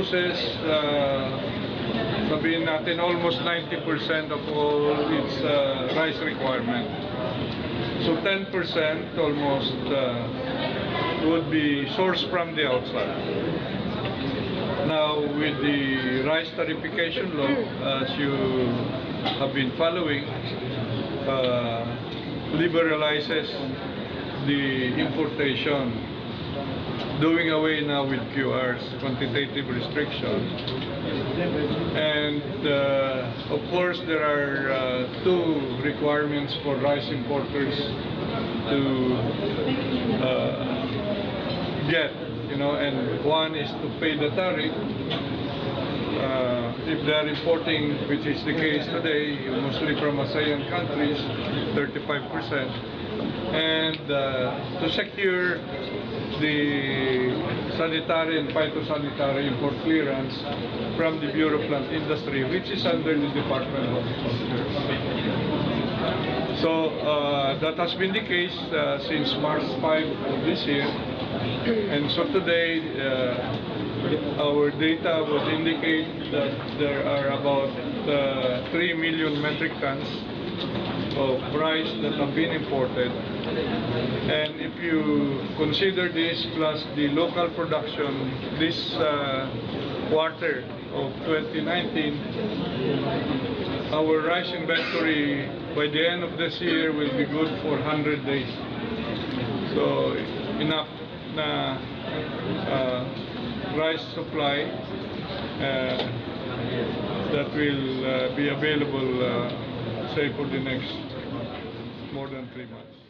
produces, sabihin natin, almost 90% of all its rice requirement. So 10% almost would be sourced from the outside. Now, with the rice tariffication law, as you have been following, liberalizes the importation, doing away now with QRs, quantitative restrictions. And of course, there are two requirements for rice importers to get, and one is to pay the tariff. If they are importing, which is the case today, mostly from ASEAN countries, 35%, and to secure the sanitary and phytosanitary import clearance from the Bureau of Plant Industry, which is under the Department of Agriculture. So that has been the case since March 5 of this year, and so today our data would indicate that there are about 3 million metric tons of rice that have been imported. And if you consider this plus the local production this quarter of 2019, our rice inventory by the end of this year will be good for 100 days. So enough na rice supply that will be available, say, for the next more than 3 months.